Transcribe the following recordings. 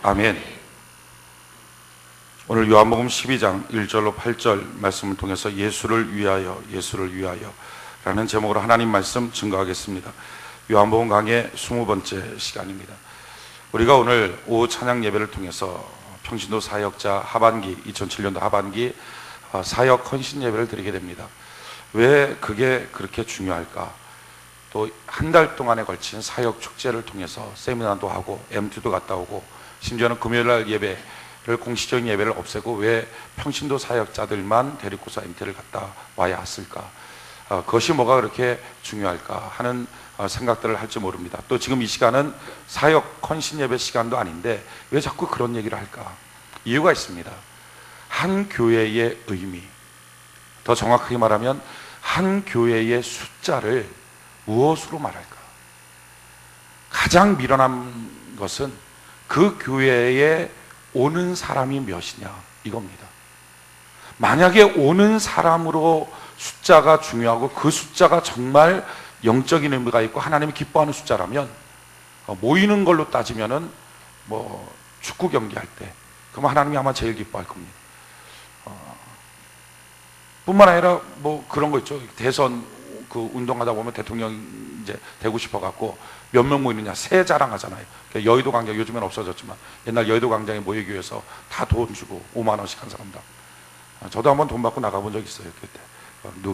아멘. 오늘 요한복음 12장 1절로 8절 말씀을 통해서 예수를 위하여 라는 제목으로 하나님 말씀 증거하겠습니다. 요한복음 강의 20번째 시간입니다. 우리가 오늘 오후 찬양 예배를 통해서 평신도 사역자 하반기 2007년도 하반기 사역 헌신 예배를 드리게 됩니다. 왜 그게 그렇게 중요할까? 또 한 달 동안에 걸친 사역 축제를 통해서 세미나도 하고 MT도 갔다 오고 심지어는 금요일날 예배를 공식적인 예배를 없애고 왜 평신도 사역자들만 데리고서 MT를 갔다 와야 했을까? 그것이 뭐가 그렇게 중요할까 하는 생각들을 할지 모릅니다. 또 지금 이 시간은 사역 헌신 예배 시간도 아닌데 왜 자꾸 그런 얘기를 할까? 이유가 있습니다. 한 교회의 의미, 더 정확하게 말하면 한 교회의 숫자를 무엇으로 말할까? 가장 미련한 것은 그 교회에 오는 사람이 몇이냐 이겁니다. 만약에 오는 사람으로 숫자가 중요하고 그 숫자가 정말 영적인 의미가 있고 하나님이 기뻐하는 숫자라면 모이는 걸로 따지면은 뭐 축구 경기할 때 그럼 하나님이 아마 제일 기뻐할 겁니다. 뿐만 아니라 뭐 그런 거 있죠. 대선 그 운동하다 보면 대통령 이제 되고 싶어 갖고 몇 명 모이느냐 새 자랑하잖아요. 여의도 광장 요즘엔 없어졌지만 옛날 여의도 광장에 모이기 위해서 다 돈 주고 5만 원씩 한 사람당. 저도 한번 돈 받고 나가본 적 있어요. 그때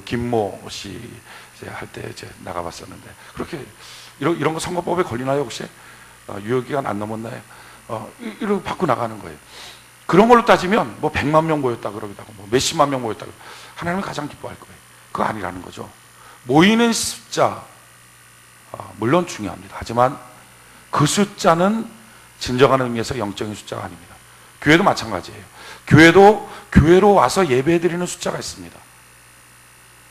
김모 씨 할 때 이제 나가봤었는데 그렇게 이런 거 선거법에 걸리나요 혹시? 유효기간 안 넘었나요? 이렇게 받고 나가는 거예요. 그런 걸로 따지면 뭐 100만 명 모였다 그러기도 하고 뭐 몇십만 명 모였다 하나님은 가장 기뻐할 거예요. 그거 아니라는 거죠. 모이는 숫자 물론 중요합니다. 하지만 그 숫자는 진정한 의미에서 영적인 숫자가 아닙니다. 교회도 마찬가지예요. 교회도 교회로 와서 예배드리는 숫자가 있습니다.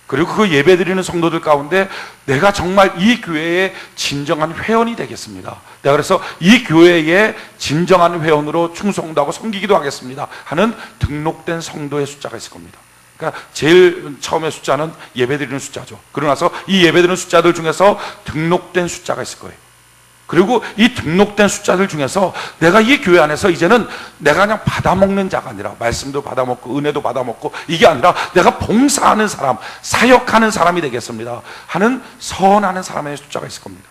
그리고 그 예배드리는 성도들 가운데 내가 정말 이 교회의 진정한 회원이 되겠습니다. 내가 그래서 이 교회의 진정한 회원으로 충성도 하고 섬기기도 하겠습니다 하는 등록된 성도의 숫자가 있을 겁니다. 그러니까 제일 처음에 숫자는 예배드리는 숫자죠. 그러고 나서 이 예배드리는 숫자들 중에서 등록된 숫자가 있을 거예요. 그리고 이 등록된 숫자들 중에서 내가 이 교회 안에서 이제는 내가 그냥 받아먹는 자가 아니라 말씀도 받아먹고 은혜도 받아먹고 이게 아니라 내가 봉사하는 사람, 사역하는 사람이 되겠습니다 하는 선하는 사람의 숫자가 있을 겁니다.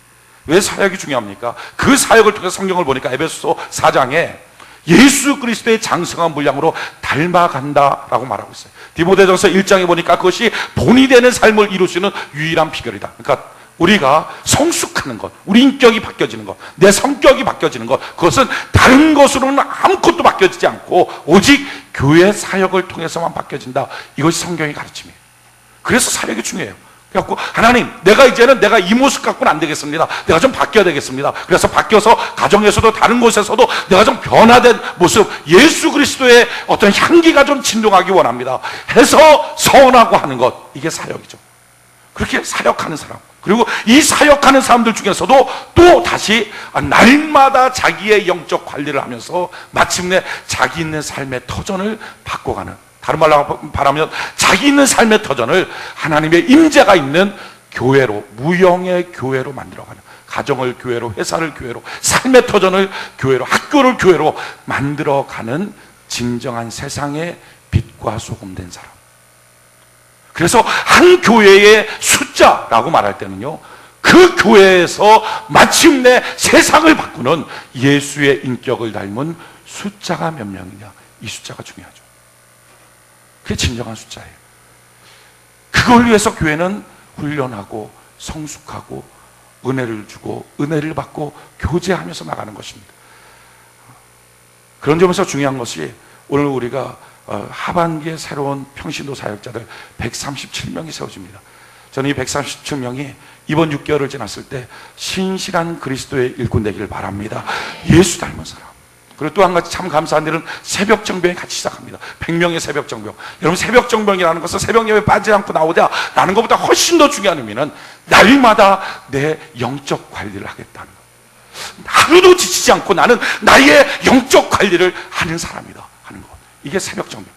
왜 사역이 중요합니까? 그 사역을 통해서 성경을 보니까 에베소서 4장에 예수 그리스도의 장성한 분량으로 닮아간다라고 말하고 있어요. 디모데전서 1장에 보니까 그것이 본이 되는 삶을 이룰 수 있는 유일한 비결이다. 그러니까 우리가 성숙하는 것, 우리 인격이 바뀌어지는 것, 내 성격이 바뀌어지는 것, 그것은 다른 것으로는 아무것도 바뀌어지지 않고 오직 교회 사역을 통해서만 바뀌어진다. 이것이 성경의 가르침이에요. 그래서 사역이 중요해요. 그래갖고 하나님, 내가 이제는 내가 이 모습 갖고는 안 되겠습니다. 내가 좀 바뀌어야 되겠습니다. 그래서 바뀌어서 가정에서도 다른 곳에서도 내가 좀 변화된 모습, 예수 그리스도의 어떤 향기가 좀 진동하기 원합니다 해서 서원하고 하는 것, 이게 사역이죠. 그렇게 사역하는 사람, 그리고 이 사역하는 사람들 중에서도 또 다시 날마다 자기의 영적 관리를 하면서 마침내 자기 있는 삶의 터전을 바꿔가는, 다른 말로 말하면 자기 있는 삶의 터전을 하나님의 임재가 있는 교회로, 무형의 교회로 만들어가는, 가정을 교회로, 회사를 교회로, 삶의 터전을 교회로, 학교를 교회로 만들어가는 진정한 세상의 빛과 소금 된 사람. 그래서 한 교회의 숫자라고 말할 때는요, 그 교회에서 마침내 세상을 바꾸는 예수의 인격을 닮은 숫자가 몇 명이냐, 이 숫자가 중요하죠. 그게 진정한 숫자예요. 그걸 위해서 교회는 훈련하고 성숙하고 은혜를 주고 은혜를 받고 교제하면서 나가는 것입니다. 그런 점에서 중요한 것이 오늘 우리가 하반기에 새로운 평신도 사역자들 137명이 세워집니다. 저는 이 137명이 이번 6개월을 지났을 때 신실한 그리스도의 일꾼 되기를 바랍니다. 예수 닮은 사람. 그리고 또 한 가지 참 감사한 일은 새벽 정병이 같이 시작합니다. 100명의 새벽 정병. 여러분, 새벽 정병이라는 것은 새벽 예배 빠지지 않고 나오자라는 것보다 훨씬 더 중요한 의미는 날마다 내 영적 관리를 하겠다는 것. 하루도 지치지 않고 나는 나의 영적 관리를 하는 사람이다 하는 것. 이게 새벽 정병.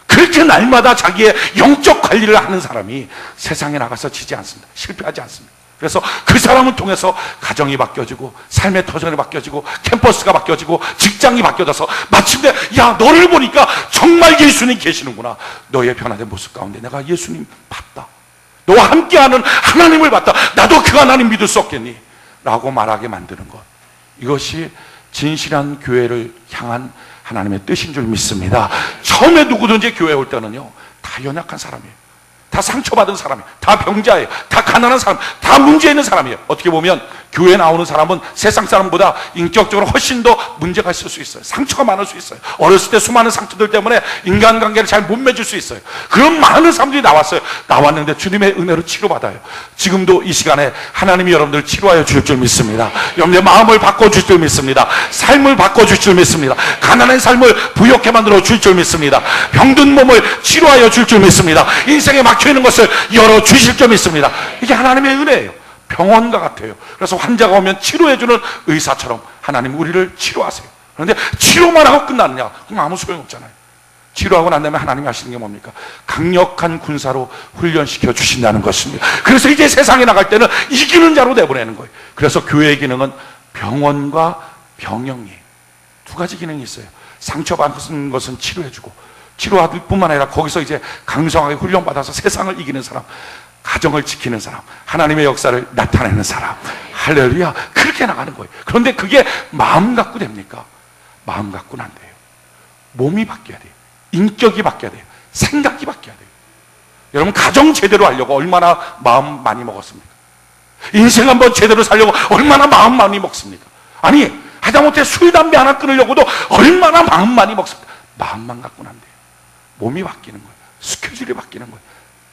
그렇게 날마다 자기의 영적 관리를 하는 사람이 세상에 나가서 지지 않습니다. 실패하지 않습니다. 그래서 그 사람을 통해서 가정이 바뀌어지고 삶의 터전이 바뀌어지고 캠퍼스가 바뀌어지고 직장이 바뀌어져서 마침내 야, 너를 보니까 정말 예수님 계시는구나. 너의 변화된 모습 가운데 내가 예수님 봤다. 너와 함께하는 하나님을 봤다. 나도 그 하나님 믿을 수 없겠니? 라고 말하게 만드는 것. 이것이 진실한 교회를 향한 하나님의 뜻인 줄 믿습니다. 처음에 누구든지 교회에 올 때는요, 다 연약한 사람이에요. 다 상처받은 사람이에요. 다 병자예요. 다 가난한 사람, 다 문제 있는 사람이에요. 어떻게 보면 교회에 나오는 사람은 세상 사람보다 인격적으로 훨씬 더 문제가 있을 수 있어요. 상처가 많을 수 있어요. 어렸을 때 수많은 상처들 때문에 인간관계를 잘 못 맺을 수 있어요. 그런 많은 사람들이 나왔어요. 나왔는데 주님의 은혜로 치료받아요. 지금도 이 시간에 하나님이 여러분들 치료하여 줄 줄 믿습니다. 여러분의 마음을 바꿔줄 줄 믿습니다. 삶을 바꿔줄 줄 믿습니다. 가난한 삶을 부욕해 만들어 줄 줄 믿습니다. 병든 몸을 치료하여 줄 줄 믿습니다. 인생에 막혀있는 것을 열어주실 줄 믿습니다. 이게 하나님의 은혜예요. 병원과 같아요. 그래서 환자가 오면 치료해주는 의사처럼 하나님 우리를 치료하세요. 그런데 치료만 하고 끝나느냐? 그럼 아무 소용없잖아요. 치료하고 난 다음에 하나님이 하시는 게 뭡니까? 강력한 군사로 훈련시켜 주신다는 것입니다. 그래서 이제 세상에 나갈 때는 이기는 자로 내보내는 거예요. 그래서 교회의 기능은 병원과 병영이에요. 두 가지 기능이 있어요. 상처받은 것은 치료해주고, 치료할 뿐만 아니라 거기서 이제 강성하게 훈련받아서 세상을 이기는 사람, 가정을 지키는 사람, 하나님의 역사를 나타내는 사람, 할렐루야, 그렇게 나가는 거예요. 그런데 그게 마음 갖고 됩니까? 마음 갖고는 안 돼요. 몸이 바뀌어야 돼요. 인격이 바뀌어야 돼요. 생각이 바뀌어야 돼요. 여러분, 가정 제대로 하려고 얼마나 마음 많이 먹었습니까? 인생 한번 제대로 살려고 얼마나 마음 많이 먹습니까? 아니, 하다못해 술, 담배 하나 끊으려고도 얼마나 마음 많이 먹습니까? 마음만 갖고는 안 돼요. 몸이 바뀌는 거예요. 스케줄이 바뀌는 거예요.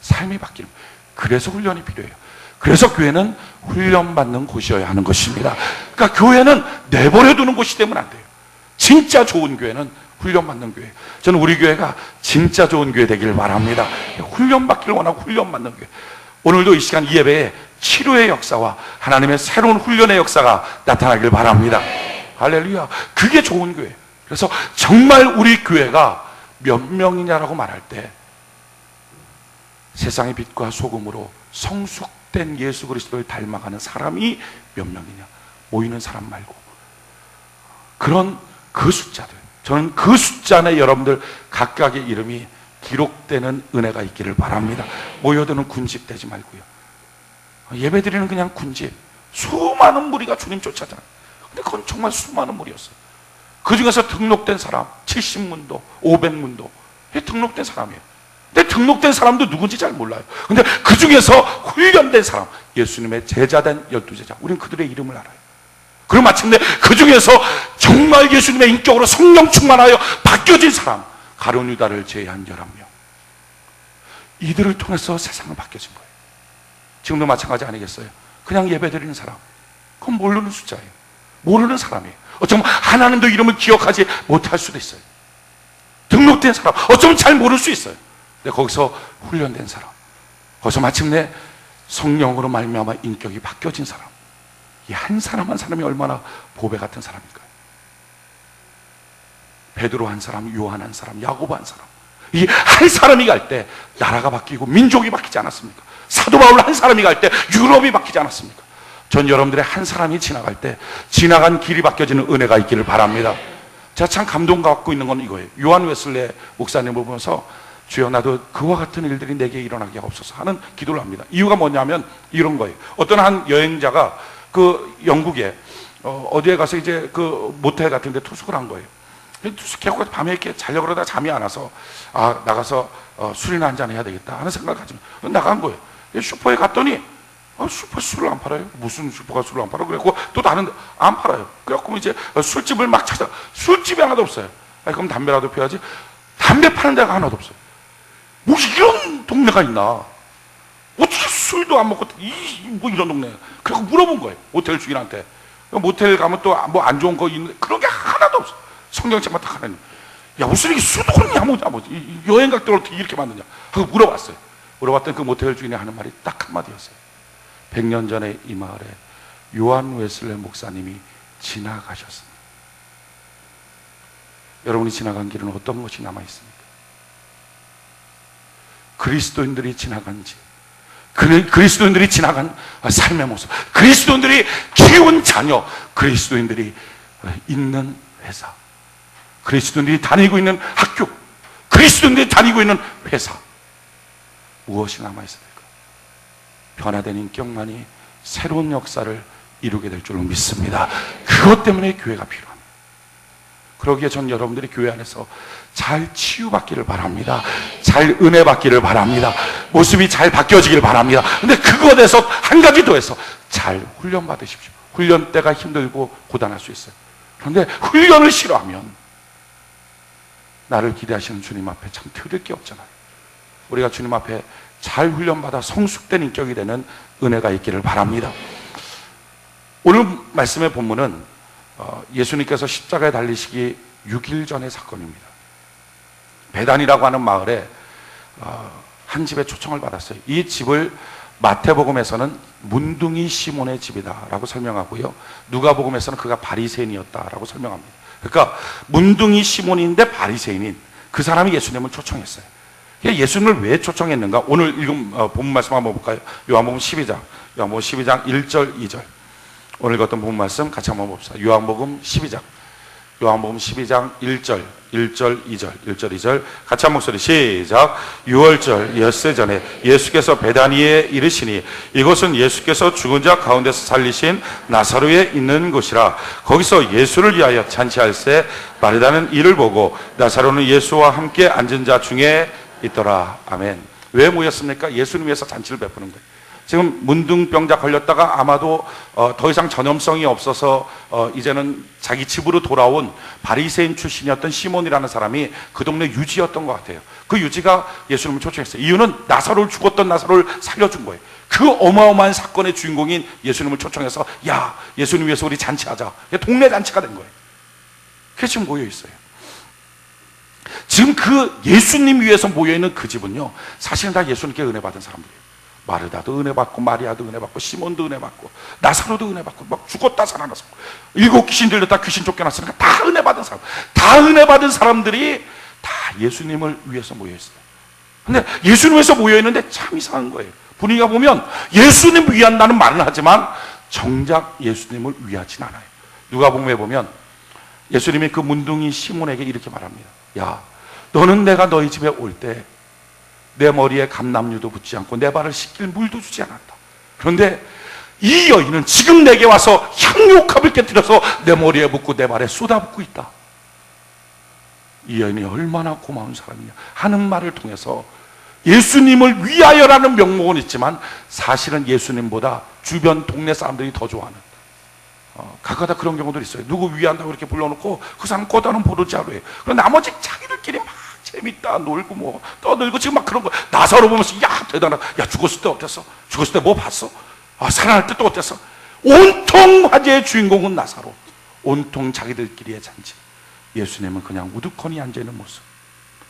삶이 바뀌는 거예요. 그래서 훈련이 필요해요. 그래서 교회는 훈련받는 곳이어야 하는 것입니다. 그러니까 교회는 내버려두는 곳이 되면 안 돼요. 진짜 좋은 교회는 훈련받는 교회. 저는 우리 교회가 진짜 좋은 교회 되기를 바랍니다. 훈련받기를 원하고 훈련받는 교회. 오늘도 이 시간 이 예배에 치료의 역사와 하나님의 새로운 훈련의 역사가 나타나길 바랍니다. 할렐루야. 그게 좋은 교회. 그래서 정말 우리 교회가 몇 명이냐라고 말할 때 세상의 빛과 소금으로 성숙된 예수 그리스도를 닮아가는 사람이 몇 명이냐? 모이는 사람 말고. 그런 그 숫자들. 저는 그 숫자 안에 여러분들 각각의 이름이 기록되는 은혜가 있기를 바랍니다. 모여드는 군집 되지 말고요. 예배드리는 그냥 군집. 수많은 무리가 주님 쫓아잖아요. 근데 그건 정말 수많은 무리였어요. 그 중에서 등록된 사람 70문도, 500문도 등록된 사람이에요. 근데 등록된 사람도 누군지 잘 몰라요. 근데 그 중에서 훈련된 사람, 예수님의 제자된 12제자, 우리는 그들의 이름을 알아요. 그리고 마침내 그 중에서 정말 예수님의 인격으로 성령 충만하여 바뀌어진 사람, 가룟 유다를 제외한 11명. 이들을 통해서 세상은 바뀌어진 거예요. 지금도 마찬가지 아니겠어요? 그냥 예배드리는 사람, 그건 모르는 숫자예요. 모르는 사람이에요. 어쩌면 하나님도 이름을 기억하지 못할 수도 있어요. 등록된 사람, 어쩌면 잘 모를 수 있어요. 근데 거기서 훈련된 사람, 거기서 마침내 성령으로 말미암아 인격이 바뀌어진 사람, 이 한 사람 한 사람이 얼마나 보배 같은 사람일까요? 베드로 한 사람, 요한 한 사람, 야고보 한 사람, 이 한 사람이 갈 때 나라가 바뀌고 민족이 바뀌지 않았습니까? 사도 바울 한 사람이 갈 때 유럽이 바뀌지 않았습니까? 전 여러분들의 한 사람이 지나갈 때 지나간 길이 바뀌어지는 은혜가 있기를 바랍니다. 제가 참 감동 갖고 있는 건 이거예요. 요한 웨슬레 목사님을 보면서 주여 나도 그와 같은 일들이 내게 일어나게 없어서 하는 기도를 합니다. 이유가 뭐냐면 이런 거예요. 어떤 한 여행자가 그 영국에 어디에 가서 이제 그 모텔 같은 데 투숙을 한 거예요. 투숙해고 밤에 이렇게 자려고 그러다가 잠이 안 와서 나가서 술이나 한잔 해야 되겠다 하는 생각을 가지고 나간 거예요. 슈퍼에 갔더니 슈퍼 술을 안 팔아요. 무슨 슈퍼가 술을 안 팔아? 그래갖고 또 다른 데 안 팔아요. 그래갖고 이제 술집을 막 찾아. 술집이 하나도 없어요. 그럼 담배라도 피워야지. 담배 파는 데가 하나도 없어요. 뭐 이런 동네가 있나? 어떻게 술도 안 먹고 뭐 이런 동네? 그래서 물어본 거예요. 모텔 주인한테. 모텔 가면 또 뭐 안 좋은 거 있는 그런 게 하나도 없어. 성경책만 딱 하나님. 야 무슨 이게 술도 그러냐 뭐 여행 갈 때 어떻게 이렇게 만드냐? 하고 물어봤어요. 물어봤더니 그 모텔 주인이 하는 말이 딱 한마디였어요. 100년 전에 이 마을에 요한 웨슬레 목사님이 지나가셨습니다. 여러분이 지나간 길은 어떤 것이 남아있습니까? 그리스도인들이 지나간 지, 그리스도인들이 지나간 삶의 모습, 그리스도인들이 키운 자녀, 그리스도인들이 있는 회사, 그리스도인들이 다니고 있는 학교, 그리스도인들이 다니고 있는 회사, 무엇이 남아있을까? 변화된 인격만이 새로운 역사를 이루게 될 줄로 믿습니다. 그것 때문에 교회가 필요합니다. 그러기에 전 여러분들이 교회 안에서 잘 치유받기를 바랍니다. 잘 은혜 받기를 바랍니다. 모습이 잘 바뀌어지기를 바랍니다. 근데 그것에서 한 가지 더해서 잘 훈련 받으십시오. 훈련 때가 힘들고 고단할 수 있어요. 그런데 훈련을 싫어하면 나를 기대하시는 주님 앞에 참 들을 게 없잖아요. 우리가 주님 앞에 잘 훈련받아 성숙된 인격이 되는 은혜가 있기를 바랍니다. 오늘 말씀의 본문은 예수님께서 십자가에 달리시기 6일 전의 사건입니다. 베단이라고 하는 마을에 한 집에 초청을 받았어요. 이 집을 마태복음에서는 문둥이 시몬의 집이다라고 설명하고요, 누가복음에서는 그가 바리새인이었다라고 설명합니다. 그러니까 문둥이 시몬인데 바리새인인 그 사람이 예수님을 초청했어요. 예수님을 왜 초청했는가? 오늘 읽은 본문 말씀 한번 볼까요? 요한복음 12장 1절 2절. 오늘 읽었던 본문 말씀 같이 한번 봅시다. 요한복음 12장 1절 2절 같이 한 목소리 시작. 6월절 엿새 전에 예수께서 베다니에 이르시니 이곳은 예수께서 죽은 자 가운데서 살리신 나사로에 있는 곳이라. 거기서 예수를 위하여 잔치할새 마르다는 이를 보고 나사로는 예수와 함께 앉은 자 중에 있더라. 아멘. 왜 모였습니까? 예수님 위해서 잔치를 베푸는 거예요. 지금 문둥병자 걸렸다가 아마도 더 이상 전염성이 없어서 이제는 자기 집으로 돌아온 바리새인 출신이었던 시몬이라는 사람이 그 동네 유지였던 것 같아요. 그 유지가 예수님을 초청했어요. 이유는 나사로를, 죽었던 나사로를 살려준 거예요. 그 어마어마한 사건의 주인공인 예수님을 초청해서 야, 예수님 위해서 우리 잔치하자. 동네 잔치가 된 거예요. 그게 지금 모여 있어요. 지금 그 예수님 위해서 모여있는 그 집은요, 사실은 다 예수님께 은혜 받은 사람들이에요. 마르다도 은혜 받고, 마리아도 은혜 받고, 시몬도 은혜 받고, 나사로도 은혜 받고, 막 죽었다 살아났어. 7 귀신 들렸다 귀신 쫓겨났으니까 다 은혜 받은 사람, 다 은혜 받은 사람들이 다 예수님을 위해서 모여있어요. 근데 예수님 위해서 모여있는데 참 이상한 거예요. 분위기가 보면 예수님 위한다는 말은 하지만 정작 예수님을 위하진 않아요. 누가복음에 보면 예수님이 그 문둥이 시몬에게 이렇게 말합니다. 야, 너는 내가 너희 집에 올 때 내 머리에 감람류도 붓지 않고 내 발을 씻길 물도 주지 않았다. 그런데 이 여인은 지금 내게 와서 향유컵을 깨뜨려서 내 머리에 붓고 내 발에 쏟아붓고 있다. 이 여인이 얼마나 고마운 사람이냐 하는 말을 통해서 예수님을 위하여라는 명목은 있지만 사실은 예수님보다 주변 동네 사람들이 더 좋아하는, 가끔가다 그런 경우도 있어요. 누구 위한다고 이렇게 불러놓고 그 사람 꼬다는 보르자로 해요. 그럼 나머지 자기들끼리 막 재밌다 놀고 뭐 떠들고 지금 막 그런 거. 나사로 보면서 야 대단하다. 야 죽었을 때 어땠어? 죽었을 때 뭐 봤어? 아 살아날 때 또 어땠어? 온통 화제의 주인공은 나사로. 온통 자기들끼리의 잔치. 예수님은 그냥 우두커니 앉아있는 모습.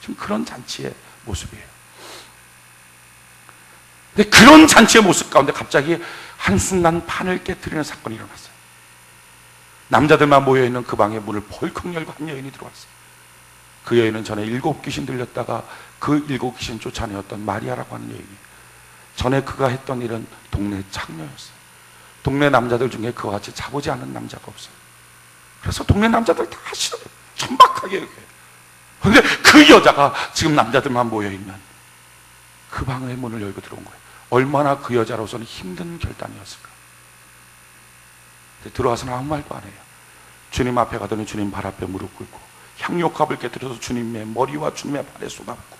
지금 그런 잔치의 모습이에요. 근데 그런 잔치의 모습 가운데 갑자기 한순간 판을 깨뜨리는 사건이 일어났어요. 남자들만 모여있는 그 방에 문을 벌컥 열고 한 여인이 들어왔어요. 그 여인은 전에 7 귀신 들렸다가 그 7 귀신 쫓아내었던 마리아라고 하는 여인이, 전에 그가 했던 일은 동네 창녀였어요. 동네 남자들 중에 그와 같이 자보지 않은 남자가 없어요. 그래서 동네 남자들 다 싫어요. 천박하게 여겨요. 그런데 그 여자가 지금 남자들만 모여있는 그 방의 문을 열고 들어온 거예요. 얼마나 그 여자로서는 힘든 결단이었을까. 들어와서는 아무 말도 안 해요. 주님 앞에 가더니 주님 발 앞에 무릎 꿇고 향유컵을 깨뜨려서 주님의 머리와 주님의 발에 쏟아붓고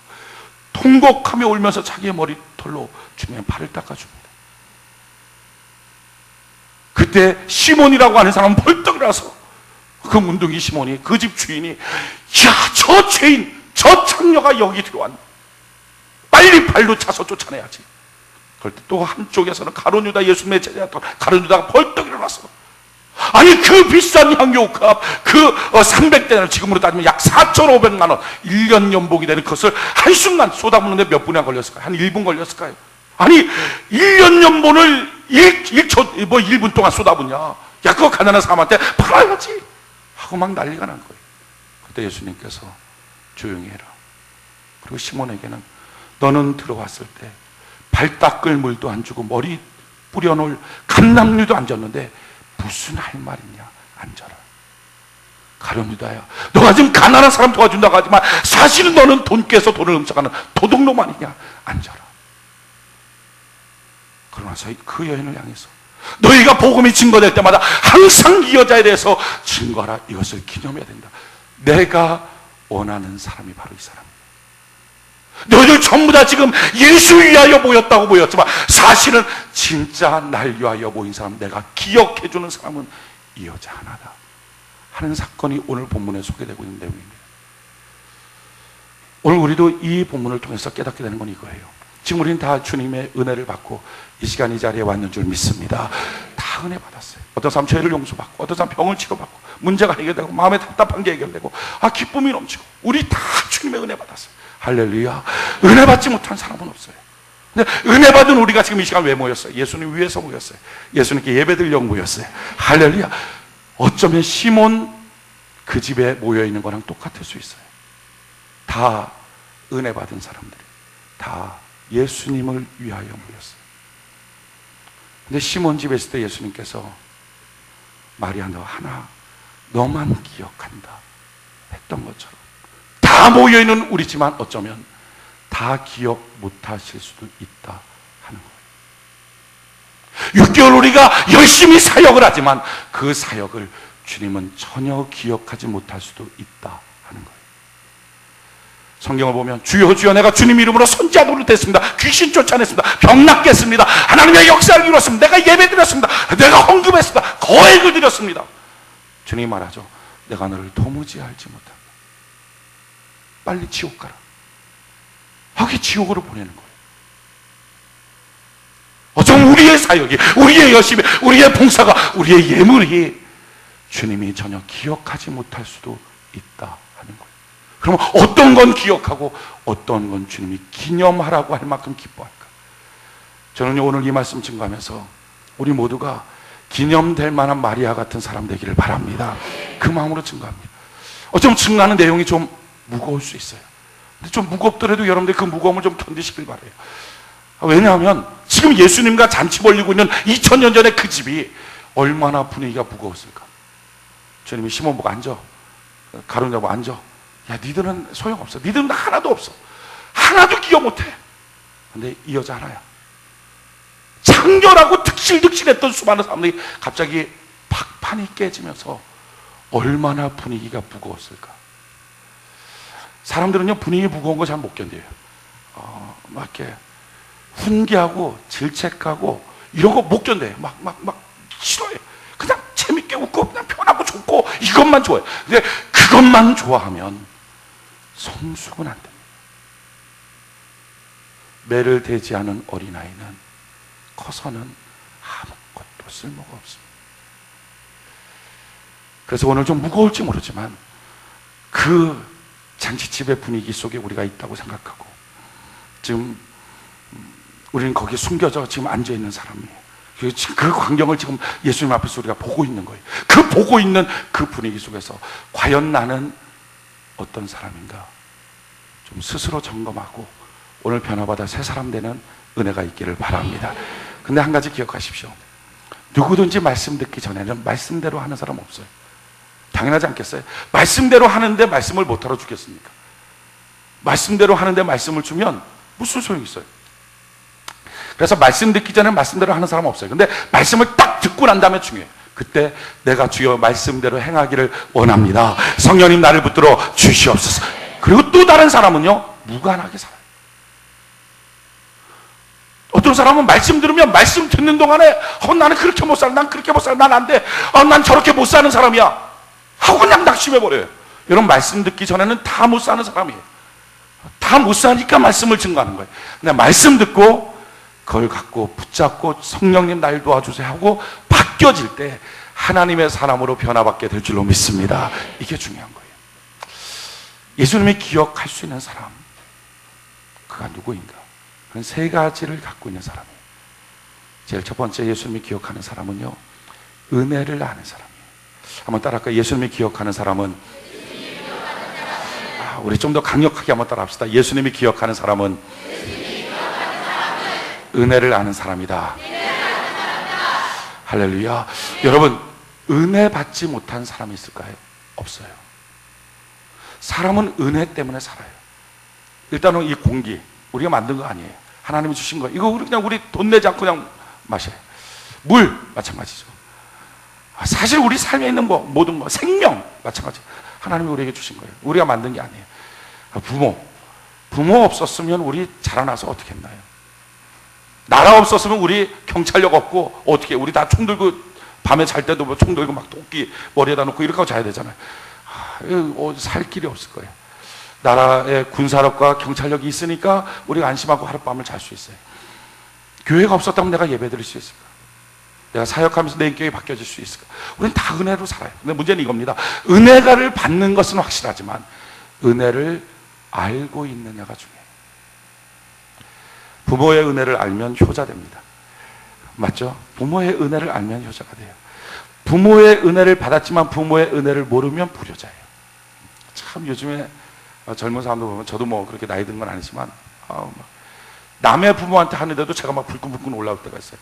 통곡하며 울면서 자기의 머리털로 주님의 발을 닦아줍니다. 그때 시몬이라고 하는 사람은 벌떡 일어나서, 그 문둥이 시몬이, 그 집 주인이, 야, 저 죄인, 저 창녀가 여기 들어왔네. 빨리 발로 차서 쫓아내야지. 그럴 때 또 한쪽에서는 가룟유다, 예수님의 제자였던 가룟유다가 벌떡 일어났어. 아니 그 비싼 향유값, 그 300대나 지금으로 따지면 약 4,500만 원, 1년 연봉이 되는 것을 한순간 쏟아붓는데 몇 분이나 걸렸을까요? 한 1분 걸렸을까요? 아니 1년 연봉을 1분 동안 쏟아붓냐. 야, 그거 가난한 사람한테 팔아야지 하고 막 난리가 난 거예요. 그때 예수님께서 조용히 해라. 그리고 시몬에게는 너는 들어왔을 때 발 닦을 물도 안 주고 머리 뿌려놓을 감람류도 안 줬는데 무슨 할 말이냐, 앉아라. 가룟 유다야, 너가 지금 가난한 사람 도와준다고 하지만 사실은 너는 돈 깨서 돈을 훔쳐가는 도둑놈 아니냐, 앉아라. 그러나서 그 여인을 향해서 너희가 복음이 증거될 때마다 항상 이 여자에 대해서 증거하라. 이것을 기념해야 된다. 내가 원하는 사람이 바로 이 사람이야. 너희들 전부 다 지금 예수 위하여 모였다고 모였지만 사실은 진짜 날 위하여 모인 사람, 내가 기억해주는 사람은 이 여자 하나다 하는 사건이 오늘 본문에 소개되고 있는 내용입니다. 오늘 우리도 이 본문을 통해서 깨닫게 되는 건 이거예요. 지금 우리는 다 주님의 은혜를 받고 이 시간 이 자리에 왔는 줄 믿습니다. 다 은혜 받았어요. 어떤 사람 죄를 용서받고, 어떤 사람 병을 치료받고, 문제가 해결되고, 마음에 답답한 게 해결되고, 기쁨이 넘치고, 우리 다 주님의 은혜 받았어요. 할렐루야. 은혜 받지 못한 사람은 없어요. 근데 은혜 받은 우리가 지금 이 시간 왜 모였어요? 예수님 위해서 모였어요. 예수님께 예배드리려고 모였어요. 할렐루야. 어쩌면 시몬 그 집에 모여있는 거랑 똑같을 수 있어요. 다 은혜 받은 사람들이 다 예수님을 위하여 모였어요. 근데 시몬 집에 있을 때 예수님께서 마리아, 너 하나 너만 기억한다 했던 것처럼 다 모여있는 우리지만 어쩌면 다 기억 못하실 수도 있다 하는 거예요. 6개월 우리가 열심히 사역을 하지만 그 사역을 주님은 전혀 기억하지 못할 수도 있다 하는 거예요. 성경을 보면 주여 주여 내가 주님 이름으로 선지자 노릇했습니다. 귀신 쫓아냈습니다. 병 낫겠습니다. 하나님의 역사를 이뤘습니다. 내가 예배드렸습니다. 내가 헌금했습니다. 거액을 드렸습니다. 주님이 말하죠. 내가 너를 도무지 알지 못한다. 빨리 지옥 가라. 여기 지옥으로 보내는 거예요. 어쩌면 우리의 사역이, 우리의 열심이, 우리의 봉사가, 우리의 예물이 주님이 전혀 기억하지 못할 수도 있다 하는 거예요. 그러면 어떤 건 기억하고 어떤 건 주님이 기념하라고 할 만큼 기뻐할까? 저는 오늘 이 말씀 증거하면서 우리 모두가 기념될 만한 마리아 같은 사람 되기를 바랍니다. 그 마음으로 증거합니다. 어쩌면 증거하는 내용이 좀 무거울 수 있어요. 근데 좀 무겁더라도 여러분들 그 무거움을 좀 견디시길 바래요. 왜냐하면 지금 예수님과 잔치 벌리고 있는 2000년 전에 그 집이 얼마나 분위기가 무거웠을까. 주님이 시몬 보고 앉아, 가룟 유다 보고 앉아. 야, 니들은 소용없어. 니들은 하나도 없어. 하나도 기억 못해. 근데 이 여자 하나야. 창렬하고 득실득실했던 수많은 사람들이 갑자기 박판이 깨지면서 얼마나 분위기가 무거웠을까. 사람들은요, 분위기 무거운 거 잘 못 견뎌요. 막 이렇게 훈계하고 질책하고 이런 거 못 견뎌요. 막 싫어해요. 그냥 재밌게 웃고 그냥 편하고 좋고 이것만 좋아해요. 근데 그것만 좋아하면 성숙은 안 됩니다. 매를 대지 않은 어린아이는 커서는 아무것도 쓸모가 없습니다. 그래서 오늘 좀 무거울지 모르지만 그 잔치집의 분위기 속에 우리가 있다고 생각하고 지금 우리는 거기에 숨겨져 지금 앉아있는 사람이에요. 그 광경을 지금 예수님 앞에서 우리가 보고 있는 거예요. 그 보고 있는 그 분위기 속에서 과연 나는 어떤 사람인가 좀 스스로 점검하고 오늘 변화받아 새 사람 되는 은혜가 있기를 바랍니다. 근데 한 가지 기억하십시오. 누구든지 말씀 듣기 전에는 말씀대로 하는 사람 없어요. 당연하지 않겠어요? 말씀대로 하는데 말씀을 못하러 죽겠습니까? 말씀대로 하는데 말씀을 주면 무슨 소용이 있어요? 그래서 말씀 듣기 전에 말씀대로 하는 사람은 없어요. 근데 말씀을 딱 듣고 난 다음에 중요해요. 그때 내가 주여 말씀대로 행하기를 원합니다. 성령님 나를 붙들어 주시옵소서. 그리고 또 다른 사람은요, 무관하게 살아요. 어떤 사람은 말씀 들으면 말씀 듣는 동안에 나는 그렇게 못 살아, 난 그렇게 못 살아, 난 안 돼, 난 저렇게 못 사는 사람이야 하고 그냥 낙심해버려요. 여러분, 말씀 듣기 전에는 다 못 사는 사람이에요. 다 못 사니까 말씀을 증거하는 거예요. 근데 말씀 듣고 그걸 갖고 붙잡고 성령님 날 도와주세요 하고 바뀌어질 때 하나님의 사람으로 변화받게 될 줄로 믿습니다. 이게 중요한 거예요. 예수님이 기억할 수 있는 사람, 그가 누구인가? 그런 세 가지를 갖고 있는 사람이에요. 제일 첫 번째 예수님이 기억하는 사람은요, 은혜를 아는 사람이에요. 한번 따라할까요? 예수님이 기억하는 사람은, 우리 좀 더 강력하게 한번 따라합시다. 예수님이 기억하는 사람은 은혜를 아는 사람이다. 할렐루야. 여러분, 은혜 받지 못한 사람이 있을까요? 없어요. 사람은 은혜 때문에 살아요. 일단은 이 공기 우리가 만든 거 아니에요. 하나님이 주신 거. 이거 그냥 우리 돈 내지 않고 그냥 마셔요. 물 마찬가지죠. 사실 우리 삶에 있는 거, 모든 거, 생명 마찬가지. 하나님이 우리에게 주신 거예요. 우리가 만든 게 아니에요. 부모 없었으면 우리 자라나서 어떻게 했나요? 나라 없었으면 우리 경찰력 없고 어떻게 우리 다 총 들고 밤에 잘 때도 뭐 총 들고 막 도끼 머리에다 놓고 이렇게 하고 자야 되잖아요. 살 길이 없을 거예요. 나라의 군사력과 경찰력이 있으니까 우리가 안심하고 하룻밤을 잘 수 있어요. 교회가 없었다면 내가 예배 드릴 수 있을까? 내가 사역하면서 내 인격이 바뀌어질 수 있을까? 우리는 다 은혜로 살아요. 근데 문제는 이겁니다. 은혜를 받는 것은 확실하지만 은혜를 알고 있느냐가 중요해요. 부모의 은혜를 알면 효자 됩니다. 맞죠? 부모의 은혜를 알면 효자가 돼요. 부모의 은혜를 받았지만 부모의 은혜를 모르면 불효자예요. 참 요즘에 젊은 사람들 보면 저도 뭐 그렇게 나이 든 건 아니지만 남의 부모한테 하는데도 제가 막 불끈불끈 올라올 때가 있어요.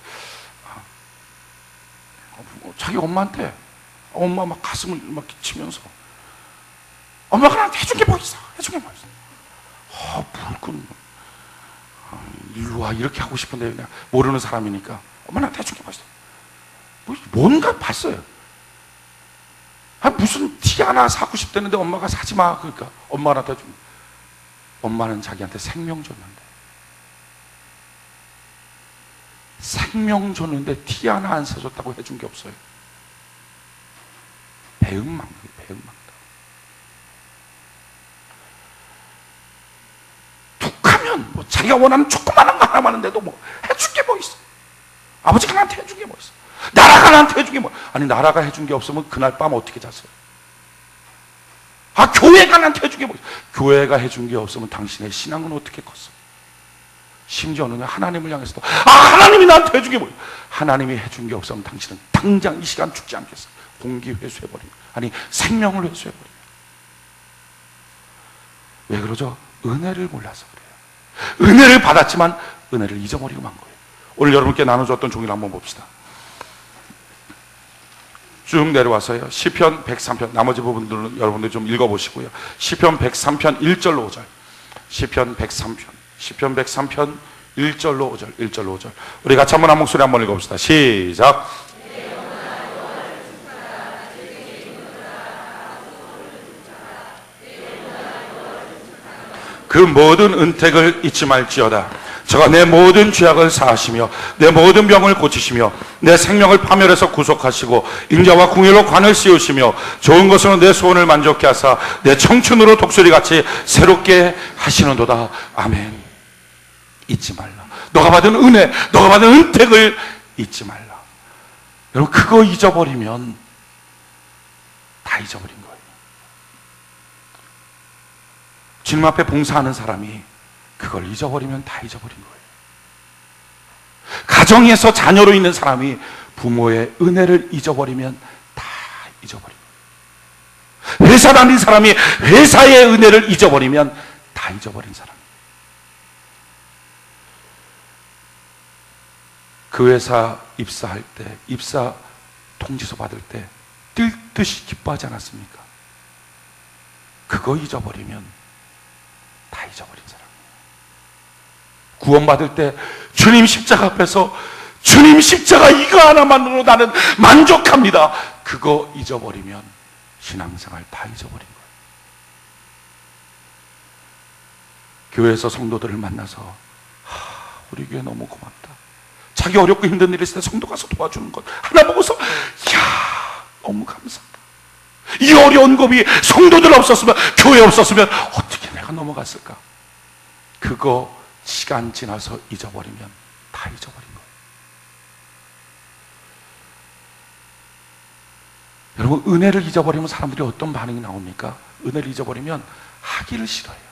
자기 엄마한테 엄마 막 가슴을 막 치면서 엄마가 나한테 해준 게 뭐 있어? 해준 게 뭐 있어? 불끈 일로 와 이렇게 하고 싶은데 그냥 모르는 사람이니까 엄마 나한테 해준 게 뭐 있어? 뭔가 봤어요. 무슨 티 하나 사고 싶다는데 엄마가 사지 마. 그러니까 엄마가 나한테 해준. 엄마는 자기한테 생명 줬는데 생명 줬는데 티 하나 안 사줬다고 해준 게 없어요. 배은망덕, 배은망덕. 툭하면 뭐 자기가 원하는 조그마한 거 하나 하는데도 뭐 해준 게 뭐 있어? 아버지가 나한테 해준 게 뭐 있어? 나라가 나한테 해준 게 뭐? 아니 나라가 해준 게 없으면 그날 밤 어떻게 잤어요? 교회가 나한테 해준 게 뭐 있어? 교회가 해준 게 없으면 당신의 신앙은 어떻게 컸어? 심지어는 하나님을 향해서도 하나님이 나한테 해준 게 뭐예요? 하나님이 해준 게 없으면 당신은 당장 이 시간 죽지 않겠어. 공기 회수해버리면 아니 생명을 회수해버리면. 왜 그러죠? 은혜를 몰라서 그래요. 은혜를 받았지만 은혜를 잊어버리고 만 거예요. 오늘 여러분께 나눠줬던 종이를 한번 봅시다. 쭉 내려와서요. 시편 103편 나머지 부분들은 여러분들 좀 읽어보시고요. 시편 103편 1절로 5절. 시편 103편 1절로 5절 1절로 5절 우리 같이 한번 한 목소리 한번 읽어봅시다. 시작. 그 모든 은택을 잊지 말지어다. 저가 내 모든 죄악을 사하시며 내 모든 병을 고치시며 내 생명을 파멸해서 구속하시고 인자와 궁유로 관을 씌우시며 좋은 것으로 내 소원을 만족케 하사 내 청춘으로 독수리같이 새롭게 하시는도다. 아멘. 잊지 말라. 너가 받은 은혜, 너가 받은 은택을 잊지 말라. 여러분 그거 잊어버리면 다 잊어버린 거예요. 주님 앞에 봉사하는 사람이 그걸 잊어버리면 다 잊어버린 거예요. 가정에서 자녀로 있는 사람이 부모의 은혜를 잊어버리면 다 잊어버린 거예요. 회사 다닌 사람이 회사의 은혜를 잊어버리면 다 잊어버린 사람. 그 회사 입사할 때, 입사 통지서 받을 때 뛸 듯이 기뻐하지 않았습니까? 그거 잊어버리면 다 잊어버린 사람. 구원받을 때 주님 십자가 앞에서 주님 십자가 이거 하나만으로 나는 만족합니다. 그거 잊어버리면 신앙생활 다 잊어버린 거예요. 교회에서 성도들을 만나서 우리 교회 너무 고맙다. 자기 어렵고 힘든 일이 있을 때 성도 가서 도와주는 것 하나 보고서 너무 감사하다. 이 어려운 고비 성도들 없었으면 교회 없었으면 어떻게 내가 넘어갔을까? 그거 시간 지나서 잊어버리면 다 잊어버린 거예요. 여러분 은혜를 잊어버리면 사람들이 어떤 반응이 나옵니까? 은혜를 잊어버리면 하기를 싫어해요.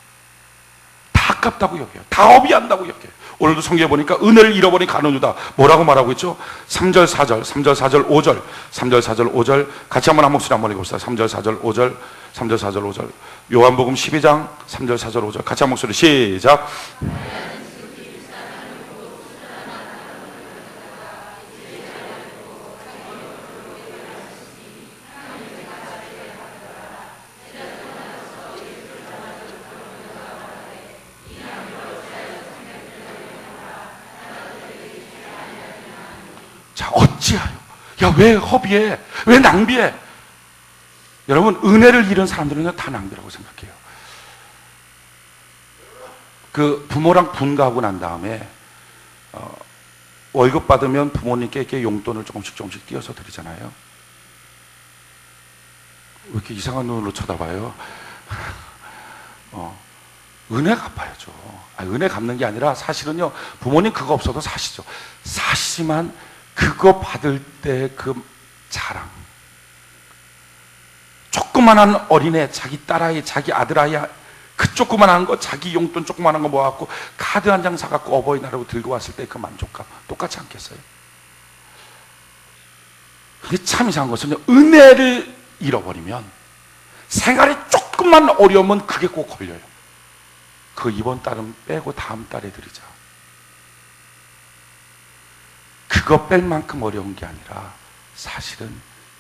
다 아깝다고 여겨요. 다 어비한다고 여겨요. 오늘도 성경에 보니까 은혜를 잃어버린 간원유다 뭐라고 말하고 있죠? 3절 4절 3절 4절 5절 3절 4절 5절 같이 한번 한 목소리 한번 읽어봅시다. 3절 4절 5절 3절 4절 5절 요한복음 12장 3절 4절 5절 같이 한 목소리 시작. 자, 어찌하여? 야, 왜 허비해? 왜 낭비해? 여러분, 은혜를 잃은 사람들은 다 낭비라고 생각해요. 그 부모랑 분가하고 난 다음에 월급 받으면 부모님께 이렇게 용돈을 조금씩 띄어서 드리잖아요. 왜 이렇게 이상한 눈으로 쳐다봐요? 은혜 갚아야죠. 은혜 갚는 게 아니라 사실은요, 부모님 그거 없어도 사시죠. 사시지만 그거 받을 때 그 자랑, 조그만한 어린애, 자기 딸아이, 자기 아들아이, 그 조그만한 거, 자기 용돈 조그만한 거 모아갖고 카드 한 장 사갖고 어버이날하고 들고 왔을 때 그 만족감 똑같지 않겠어요? 근데 참 이상한 것은요, 은혜를 잃어버리면 생활이 조금만 어려우면 그게 꼭 걸려요. 그 이번 달은 빼고 다음 달에 드리자. 그거 뺄 만큼 어려운 게 아니라 사실은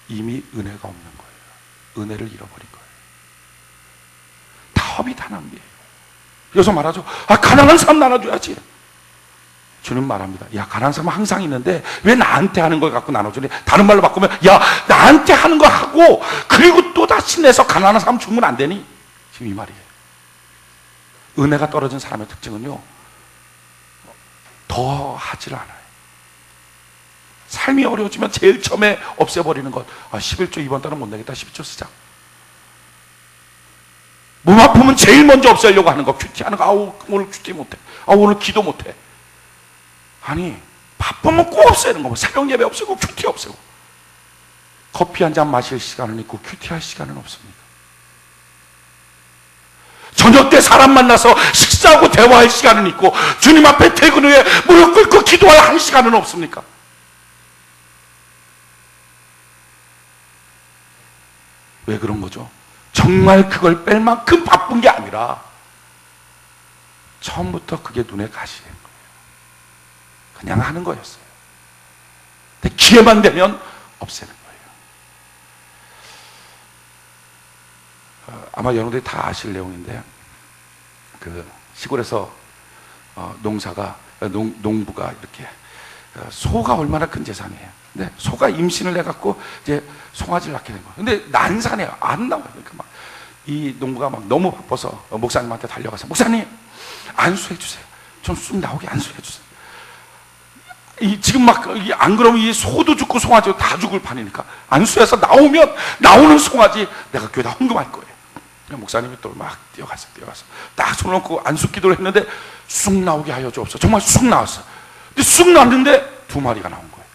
이미 은혜가 없는 거예요. 은혜를 잃어버린 거예요. 다 허비, 다 낭비예요. 여기서 말하죠. 가난한 사람 나눠줘야지. 주님 말합니다. 야, 가난한 사람은 항상 있는데 왜 나한테 하는 걸 갖고 나눠주니? 다른 말로 바꾸면, 야, 나한테 하는 거 하고 그리고 또 다시 내서 가난한 사람 주면 안 되니? 지금 이 말이에요. 은혜가 떨어진 사람의 특징은요, 더 하질 않아요. 삶이 어려워지면 제일 처음에 없애버리는 것. 11조 이번 달은 못 내겠다. 12조 쓰자. 몸 아프면 제일 먼저 없애려고 하는 거. 큐티하는 거. 오늘 큐티 못해. 오늘 기도 못해. 아니, 바쁘면 꼭 없애는 거. 새벽 예배 없애고 큐티 없애고. 커피 한 잔 마실 시간은 있고 큐티할 시간은 없습니다. 저녁 때 사람 만나서 식사하고 대화할 시간은 있고 주님 앞에 퇴근 후에 무릎 꿇고 기도할 한 시간은 없습니까? 왜 그런 거죠? 정말 그걸 뺄 만큼 바쁜 게 아니라 처음부터 그게 눈에 가시는 거예요. 그냥 하는 거였어요. 근데 기회만 되면 없애는 거예요. 아마 여러분들이 다 아실 내용인데, 그 시골에서 농부가 이렇게 소가 얼마나 큰 재산이에요. 근데 소가 임신을 해갖고 이제 송아지를 낳게 된 거예요. 근데 난산해요. 안 나와요. 그러니까 막 이 농부가 막 너무 바빠서 목사님한테 달려가서, 목사님 안수해 주세요. 좀 쑥 나오게 안수해 주세요. 지금 막 안 그러면 이 소도 죽고 송아지도 다 죽을 판이니까 안수해서 나오는 송아지 내가 교회다 헌금할 거예요. 목사님이 또 막 뛰어가서 딱 손을 놓고 안수 기도를 했는데 쑥 나오게 하여 주옵소서. 정말 쑥 나왔어. 근데 쑥 나왔는데 2마리가 나온 거예요.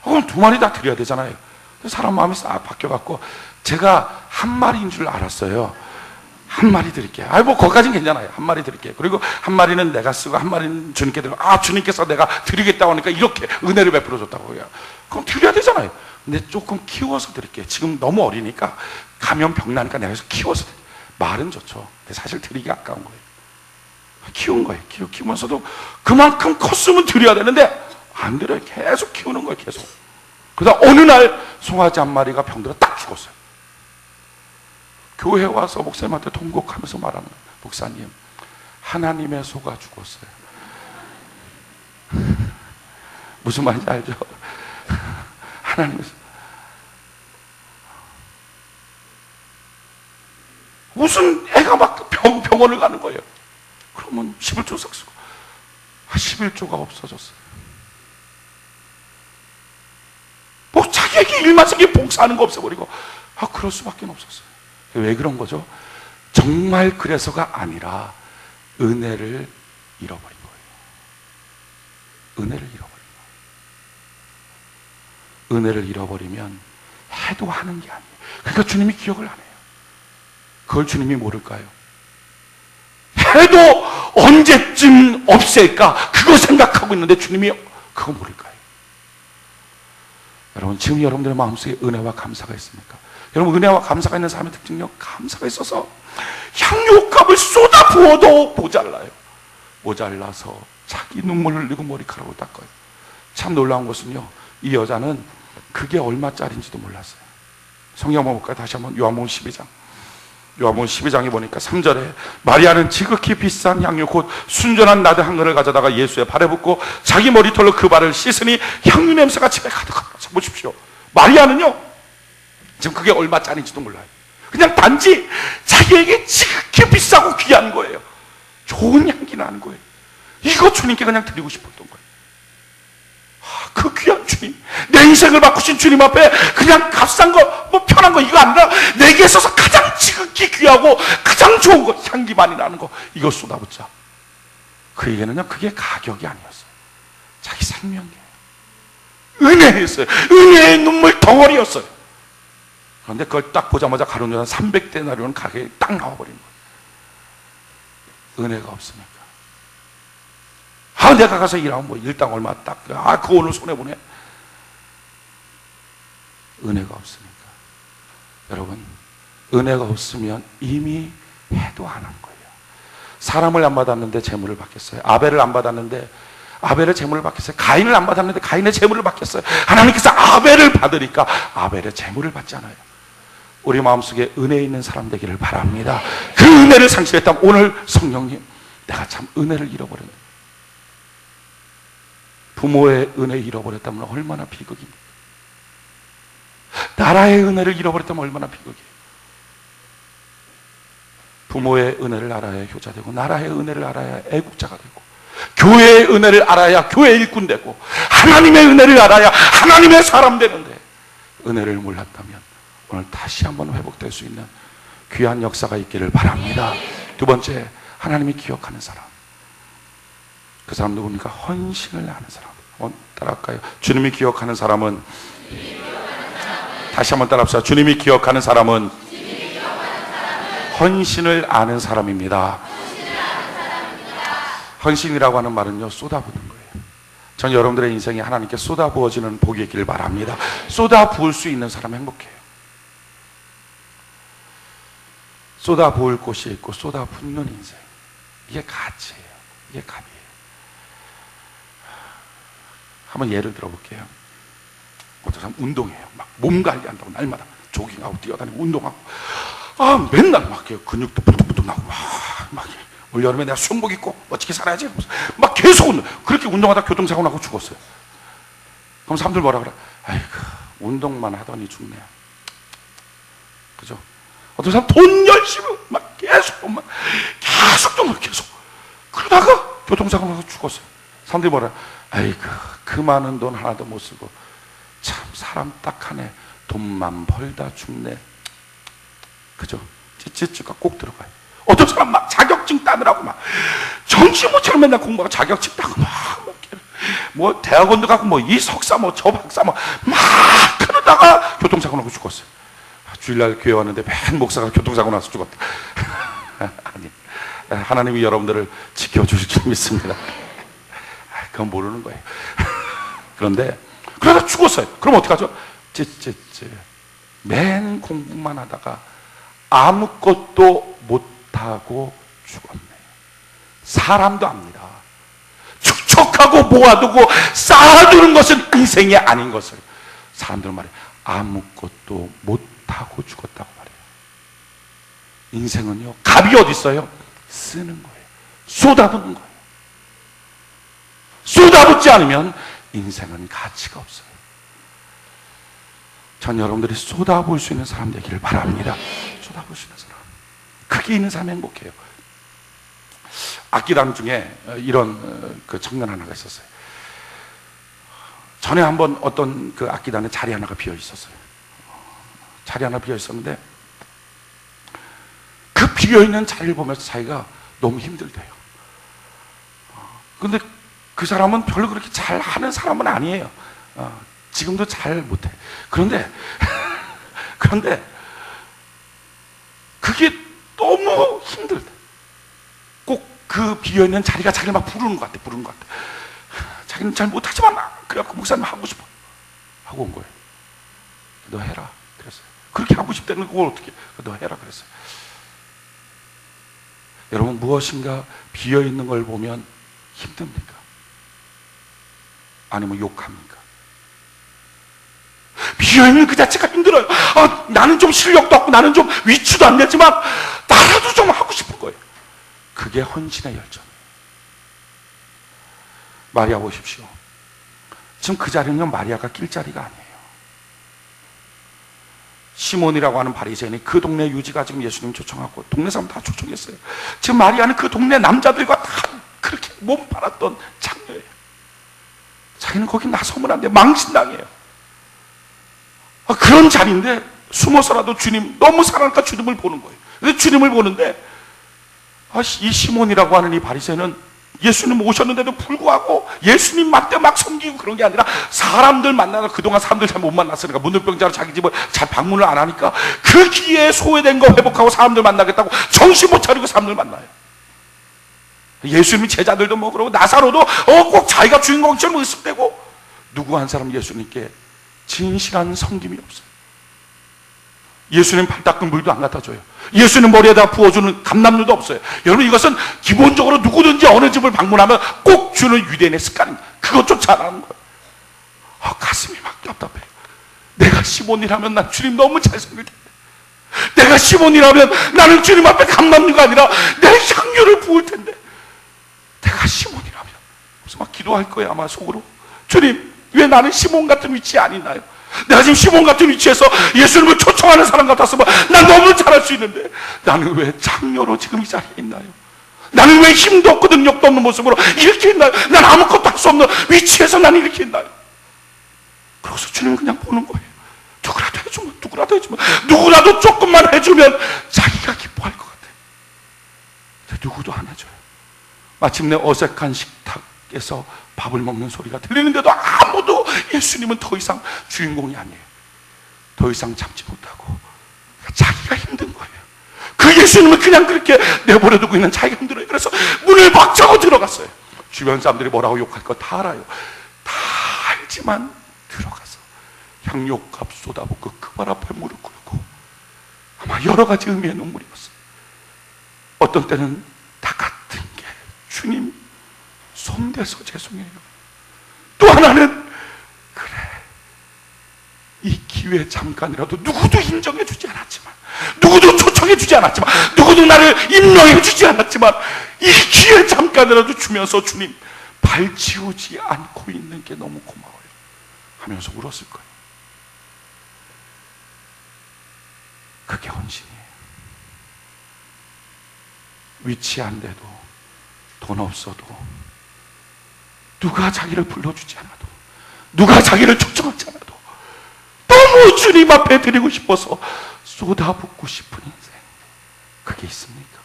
그럼 2마리 다 드려야 되잖아요. 사람 마음이 싹 바뀌어갖고 제가 1마리인 줄 알았어요. 1마리 드릴게요. 뭐 거기까지는 괜찮아요. 1마리 드릴게요. 그리고 1마리는 내가 쓰고 1마리는 주님께 드리고, 주님께서 내가 드리겠다고 하니까 이렇게 은혜를 베풀어 줬다고 해요. 그럼 드려야 되잖아요. 근데 조금 키워서 드릴게요. 지금 너무 어리니까 가면 병 나니까 내가 해서 키워서 드릴게요. 말은 좋죠. 근데 사실 드리기 아까운 거예요. 키운 거예요. 키우면서도 그만큼 컸으면 드려야 되는데 안 드려요. 계속 키우는 거예요. 계속. 그러다 어느 날 송아지 1마리가 병들어 딱 죽었어요. 교회 와서 목사님한테 통곡하면서 말하는 거예요. 목사님, 하나님의 소가 죽었어요. 무슨 말인지 알죠? 하나님의 소. 무슨 애가 막 병원을 가는 거예요. 그러면 11조 싹 쓰고 11조가 없어졌어요. 뭐 자기에게 일만 생기게 복사하는 거 없애버리고 그럴 수밖에 없었어요. 왜 그런 거죠? 정말 그래서가 아니라 은혜를 잃어버린 거예요. 은혜를 잃어버린 거예요. 은혜를 잃어버리면 해도 하는 게 아니에요. 그러니까 주님이 기억을 안 해요. 그걸 주님이 모를까요? 해도 언제쯤 없앨까? 그거 생각하고 있는데 주님이 그거 모를까요? 여러분, 지금 여러분들의 마음속에 은혜와 감사가 있습니까? 여러분, 은혜와 감사가 있는 사람의 특징은요, 감사가 있어서 향유값을 쏟아 부어도 모자라서 자기 눈물을 흘리고 머리카락을 닦아요. 참 놀라운 것은요, 이 여자는 그게 얼마짜리인지도 몰랐어요. 성경 한번 볼까요? 다시 한번 요한복음 12장. 요한복음 12장에 보니까 3절에 마리아는 지극히 비싼 향유 곧 순전한 나드 한 그릇을 가져다가 예수의 발에 붓고 자기 머리털로 그 발을 씻으니 향유 냄새가 집에 가득합니다. 자, 보십시오. 마리아는요, 지금 그게 얼마짜리인지도 몰라요. 그냥 단지 자기에게 지극히 비싸고 귀한 거예요. 좋은 향기 나는 거예요. 이거 주님께 그냥 드리고 싶었던 거예요. 그 귀한 주님, 내 인생을 바꾸신 주님 앞에 그냥 값싼 거, 뭐 편한 거 이거 아니라 내게 있어서 가장 지극히 귀하고 가장 좋은 거, 향기 많이 나는 거, 이거 쏟아붓자. 그에게는요, 그게 가격이 아니었어요. 자기 생명이에요. 은혜였어요. 은혜의 눈물 덩어리였어요. 그런데 그걸 딱 보자마자 가룟 유다 300데나리온 가격이 딱 나와버린 거예요. 은혜가 없으니까. 내가 가서 일하면 뭐 일당 얼마 딱, 그거 오늘 손해보네. 은혜가 없으니까. 여러분, 은혜가 없으면 이미 해도 안 한 거예요. 사람을 안 받았는데 재물을 받겠어요. 아벨을 안 받았는데 아벨의 재물을 받겠어요. 가인을 안 받았는데 가인의 재물을 받겠어요. 하나님께서 아벨을 받으니까 아벨의 재물을 받잖아요. 우리 마음속에 은혜 있는 사람 되기를 바랍니다. 그 은혜를 상실했다면 오늘 성령님, 내가 참 은혜를 잃어버렸네. 부모의 은혜 잃어버렸다면 얼마나 비극입니까? 나라의 은혜를 잃어버렸다면 얼마나 비극이에요. 부모의 은혜를 알아야 효자되고, 나라의 은혜를 알아야 애국자가 되고, 교회의 은혜를 알아야 교회 일꾼 되고, 하나님의 은혜를 알아야 하나님의 사람 되는데, 은혜를 몰랐다면 오늘 다시 한번 회복될 수 있는 귀한 역사가 있기를 바랍니다. 두 번째, 하나님이 기억하는 사람. 그 사람 누굽니까? 헌신을 아는 사람. 따라할까요? 주님이 기억하는 사람은, 다시 한번 따라합시다. 주님이 기억하는 사람은 헌신을 아는 사람입니다. 헌신이라고 하는 말은요, 쏟아부는 거예요. 전 여러분들의 인생에 하나님께 쏟아부어지는 복이 있기를 바랍니다. 쏟아부을 수 있는 사람 행복해요. 쏟아부을 곳이 있고 쏟아붓는 인생, 이게 가치예요. 이게 값이에요. 한번 예를 들어볼게요. 어떤 사람 운동해요. 막 몸 관리한다고 날마다 조깅하고 뛰어다니고 운동하고, 맨날 막 근육도 부뚝부뚝 나고, 막 올 여름에 내가 수영복 입고 멋지게 살아야지, 막 계속 그렇게 운동하다 교통사고 나고 죽었어요. 그럼 사람들 뭐라 그래? 아이고, 운동만 하더니 죽네. 그죠? 어떤 사람 돈 열심히 막 계속 계속 그러다가 교통사고 나서 죽었어요. 사람들이 뭐라? 아이고, 그 많은 돈 하나도 못 쓰고 참 사람 딱하네. 돈만 벌다 죽네. 그죠? 찌찌찌가 꼭 들어가요. 어떤 사람 막 자격증 따느라고 막 정신 못 차려 맨날 공부하고 자격증 따고 뭐 대학원도 가고 뭐 이 석사 뭐 저 박사 막 그러다가 교통사고 나고 죽었어요. 주일날 교회 왔는데 맨 목사가 교통사고 나서 죽었다. 아니, 하나님이 여러분들을 지켜주실 줄 믿습니다. 그건 모르는 거예요. 그런데 그러다 죽었어요. 그럼 어떡하죠? 맨 공부만 하다가 아무것도 못하고 죽었네요. 사람도 압니다. 축적하고 모아두고 쌓아두는 것은 인생이 아닌 것을 사람들은 말해요. 아무것도 못하고 죽었다고 말해요. 인생은요, 값이 어디 있어요? 쓰는 거예요. 쏟아붓는 거예요. 쏟아붓지 않으면 인생은 가치가 없어요. 전 여러분들이 쏟아부을 수 있는 사람 되기를 바랍니다. 쏟아부을 수 있는 사람, 크게 있는 사람 행복해요. 악기단 중에 이런 그 청년 하나가 있었어요. 전에 한번 어떤 그 악기단에 자리 하나가 비어 있었어요. 자리 하나 비어 있었는데 그 비어 있는 자리를 보면서 자기가 너무 힘들대요. 근데 그 사람은 별로 그렇게 잘 하는 사람은 아니에요. 지금도 잘 못해. 그런데 그게 너무 힘들대. 꼭 그 비어있는 자리가 자기를 막 부르는 것 같아. 자기는 잘 못하지만 그래갖고 목사님 하고 싶어 하고 온 거예요. 너 해라 그랬어요. 그렇게 하고 싶다는 걸 어떻게, 너 해라 그랬어요. 여러분, 무엇인가 비어있는 걸 보면 힘듭니까? 아니면 욕합니까? 비어있는 그 자체가 힘들어요. 나는 좀 실력도 없고 나는 좀 위치도 안 되지만 나라도 좀 하고 싶은 거예요. 그게 헌신의 열정이에요. 마리아 보십시오. 지금 그 자리는 마리아가 낄 자리가 아니에요. 시몬이라고 하는 바리새인이 그 동네 유지가 지금 예수님 초청하고 동네 사람 다 초청했어요. 지금 마리아는 그 동네 남자들과 다 그렇게 몸 팔았던 장녀예요. 자기는 거기 나서면 안 돼. 망신당해요. 그런 자리인데 숨어서라도 주님 너무 사랑하니까 주님을 보는 거예요. 근데 주님을 보는데 이 시몬이라고 하는 이 바리새인은 예수님 오셨는데도 불구하고 예수님 맞대 막 섬기고 그런 게 아니라 사람들 만나서 그동안 사람들 잘 못 만났으니까 문둥병자로 자기 집을 잘 방문을 안 하니까 그 기회에 소외된 거 회복하고 사람들 만나겠다고 정신 못 차리고 사람들 만나요. 예수님 제자들도 뭐 그러고 나사로도 꼭 자기가 주인공처럼 의습되고 누구 한 사람 예수님께 진실한 섬김이 없어요. 예수님 발 닦은 물도 안 갖다 줘요. 예수님 머리에다 부어주는 감람류도 없어요. 여러분, 이것은 기본적으로 누구든지 어느 집을 방문하면 꼭 주는 유대인의 습관입니다. 그것조차 안 하는 거예요. 가슴이 막 답답해요. 내가 시몬이라면 난 주님 너무 잘 섬길 텐데, 내가 시몬이라면 나는 주님 앞에 감람류가 아니라 내 향유를 부을 텐데, 내가 시몬이라면 그래서 막 기도할 거예요. 아마 속으로. 주님, 왜 나는 시몬 같은 위치에 안 있나요? 내가 지금 시몬 같은 위치에서 예수님을 초청하는 사람 같았으면 난 너무 잘할 수 있는데 나는 왜 장녀로 지금 이 자리에 있나요? 나는 왜 힘도 없고 능력도 없는 모습으로 이렇게 있나요? 난 아무것도 할 수 없는 위치에서 난 이렇게 있나요? 그래서 주님은 그냥 보는 거예요. 누구라도 해주면, 누구라도 해주면, 누구라도 조금만 해주면 자기가 기뻐할 것 같아요. 근데 누구도 안 해줘요. 마침내 어색한 식탁에서 밥을 먹는 소리가 들리는데도 아무도 예수님은 더 이상 주인공이 아니에요. 더 이상 참지 못하고 자기가 힘든 거예요. 그 예수님은 그냥 그렇게 내버려두고 있는 자기가 힘들어요. 그래서 문을 박차고 들어갔어요. 주변 사람들이 뭐라고 욕할 거 다 알아요. 다 알지만 들어가서 향료값 쏟아붓고 그 발 앞에 무릎 꿇고 아마 여러 가지 의미의 눈물이었어요. 어떤 때는 다 같은 게 주님 손대서 죄송해요. 또 하나는 그래, 이 기회 잠깐이라도 누구도 인정해 주지 않았지만, 누구도 초청해 주지 않았지만, 누구도 나를 임명해 주지 않았지만 이 기회 잠깐이라도 주면서 주님 발 치우지 않고 있는 게 너무 고마워요 하면서 울었을 거예요. 그게 헌신이에요. 위치 안 돼도, 돈 없어도, 누가 자기를 불러주지 않아도, 누가 자기를 초청하지 않아도 너무 주님 앞에 드리고 싶어서 쏟아붓고 싶은 인생, 그게 있습니까?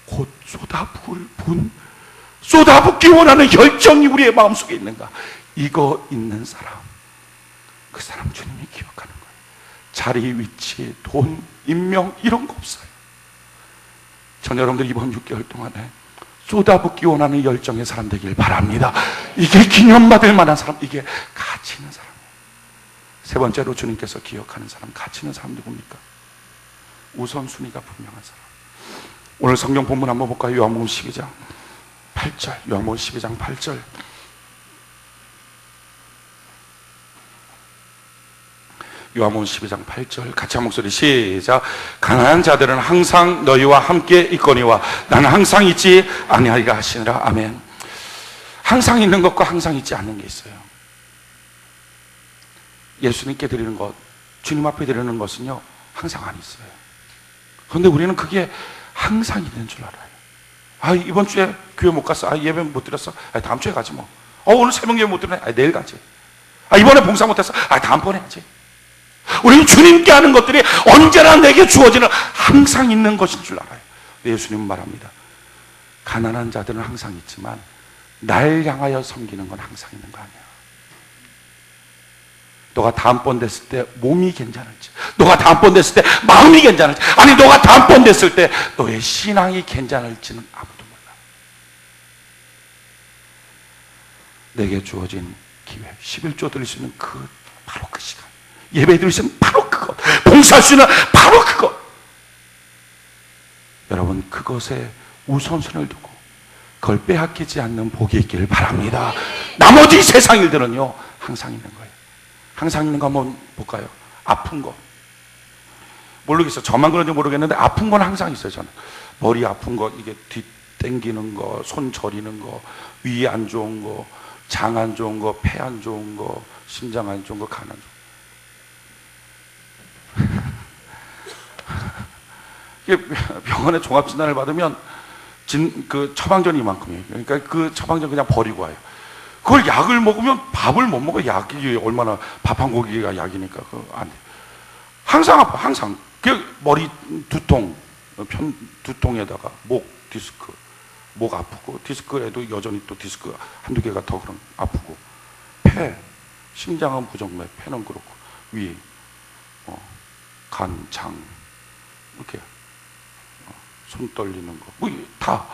곧 쏟아부을 분, 쏟아붓기 원하는 열정이 우리의 마음속에 있는가? 이거 있는 사람, 그 사람 주님이 기억하는 거예요. 자리, 위치, 돈, 인명 이런 거 없어요. 전 여러분들 이번 6개월 동안에 쏟아붓기 원하는 열정의 사람 되길 바랍니다. 이게 기념받을 만한 사람, 이게 가치 있는 사람이에요. 세 번째로 주님께서 기억하는 사람, 가치 있는 사람 누굽니까? 우선순위가 분명한 사람. 오늘 성경 본문 한번 볼까요? 요한복음 12장 8절. 요한복음 12장 8절. 요한복음 12장 8절 같이 한 목소리 시작. 가난한 자들은 항상 너희와 함께 있거니와 나는 항상 있지 아니하리라 하시니라. 아멘. 항상 있는 것과 항상 있지 않는 게 있어요. 예수님께 드리는 것, 주님 앞에 드리는 것은요 항상 안 있어요. 그런데 우리는 그게 항상 있는 줄 알아요. 이번 주에 교회 못 갔어. 예배 못 드렸어. 다음 주에 가지 뭐. 오늘 새벽 예배 못 드렸네. 내일 가지. 이번에 봉사 못했어. 다음번에 하지. 우리는 주님께 하는 것들이 언제나 내게 주어지는 항상 있는 것인 줄 알아요. 예수님은 말합니다. 가난한 자들은 항상 있지만 날 향하여 섬기는 건 항상 있는 거 아니야. 너가 다음번 됐을 때 몸이 괜찮을지, 너가 다음번 됐을 때 마음이 괜찮을지, 아니 너가 다음번 됐을 때 너의 신앙이 괜찮을지는 아무도 몰라. 내게 주어진 기회, 11조 드릴 수 있는 바로 그 시간, 예배 드릴 수 있는 바로 그것, 봉사할 수 있는 바로 그것. 여러분, 그것에 우선순위를 두고 그걸 빼앗기지 않는 복이 있기를 바랍니다. 나머지 세상 일들은요 항상 있는 거예요. 항상 있는 거 한번 볼까요? 아픈 거. 모르겠어요. 저만 그런지 모르겠는데 아픈 건 항상 있어요. 저는 머리 아픈 거, 이게 뒤 땡기는 거, 손 저리는 거, 위 안 좋은 거, 장 안 좋은 거, 폐 안 좋은 거, 심장 안 좋은 거, 간 안 좋은 거. 이게 병원에 종합진단을 받으면 그 처방전이 이만큼이에요. 그러니까 그 처방전 그냥 버리고 와요. 그걸 약을 먹으면 밥을 못 먹어요. 약이 얼마나, 밥 한 고기가 약이니까 그거 안 돼요. 항상 아파, 항상. 그 머리 두통, 두통에다가 목 디스크, 목 아프고, 디스크에도 여전히 또 디스크 한두 개가 더 그럼 아프고, 폐, 심장은 부정맥, 폐는 그렇고, 위, 간, 장, 이렇게 손 떨리는 거, 뭐 다.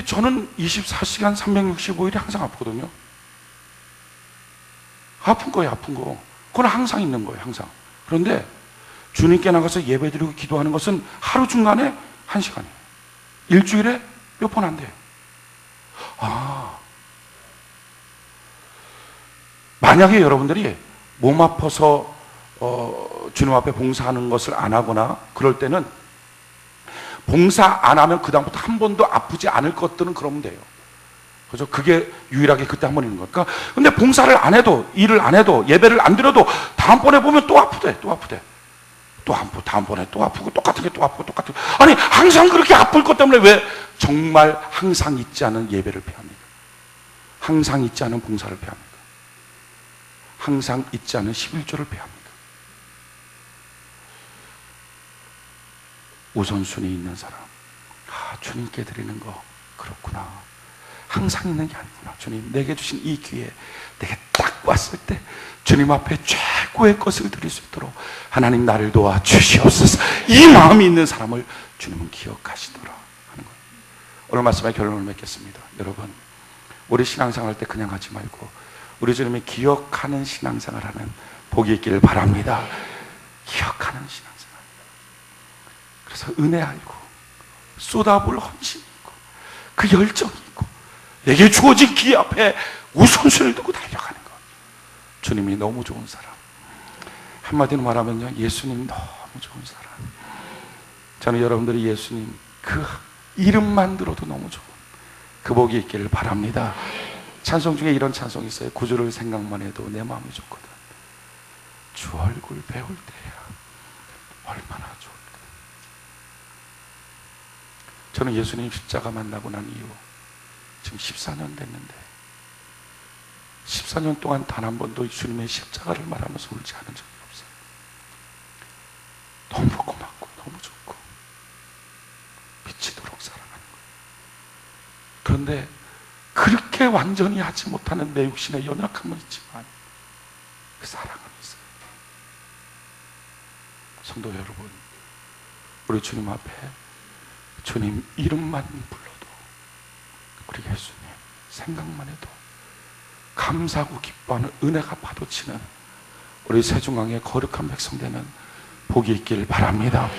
저는 24시간 365일이 항상 아프거든요. 아픈 거예요, 아픈 거. 그건 항상 있는 거예요, 항상. 그런데 주님께 나가서 예배드리고 기도하는 것은 하루 중간에 1시간이에요. 일주일에 몇 번 안 돼요. 만약에 여러분들이 몸 아파서 주님 앞에 봉사하는 것을 안 하거나 그럴 때는 봉사 안 하면 그 다음부터 한 번도 아프지 않을 것들은 그러면 돼요. 그래서 그게 유일하게 그때 한 번 있는 거니까. 근데 봉사를 안 해도, 일을 안 해도, 예배를 안 드려도 다음번에 보면 또 아프대, 또 아프대. 또 다음번에 또 아프고, 똑같은 게 또 아프고, 똑같은 게. 아니, 항상 그렇게 아플 것 때문에 왜 정말 항상 있지 않은 예배를 폐합니까? 항상 있지 않은 봉사를 폐합니까? 항상 있지 않은 11조를 폐합니까? 우선순위 있는 사람. 주님께 드리는 거, 그렇구나. 항상 있는 게 아니구나. 주님, 내게 주신 이 기회에 내게 딱 왔을 때 주님 앞에 최고의 것을 드릴 수 있도록 하나님 나를 도와 주시옵소서. 이 마음이 있는 사람을 주님은 기억하시더라 하는 거예요. 오늘 말씀의 결론을 맺겠습니다. 여러분, 우리 신앙생활 할 때 그냥 하지 말고 우리 주님이 기억하는 신앙생활 하는 복이 있기를 바랍니다. 기억하는 신앙생활. 그래서 은혜 알고 쏟아볼 헌신이 있고 그 열정이 있고 내게 주어진 기회 앞에 우선순위를 두고 달려가는 것. 주님이 너무 좋은 사람. 한마디로 말하면요, 예수님 너무 좋은 사람. 저는 여러분들이 예수님 그 이름만 들어도 너무 좋은 그 복이 있기를 바랍니다. 찬송 중에 이런 찬송이 있어요. 구주를 생각만 해도 내 마음이 좋거든. 주 얼굴 배울 때야 얼마나 좋을까. 저는 예수님 십자가 만나고 난 이후 지금 14년 됐는데 14년 동안 단 한 번도 주님의 십자가를 말하면서 울지 않은 적이 없어요. 너무 고맙고 너무 좋고 미치도록 사랑하는 거예요. 그런데 그렇게 완전히 하지 못하는 내 육신의 연약함은 있지만 그 사랑은 있어요. 성도 여러분, 우리 주님 앞에 주님 이름만 불러도, 우리 예수님 생각만 해도 감사하고 기뻐하는 은혜가 파도치는 우리 세중앙의 거룩한 백성 되는 복이 있기를 바랍니다.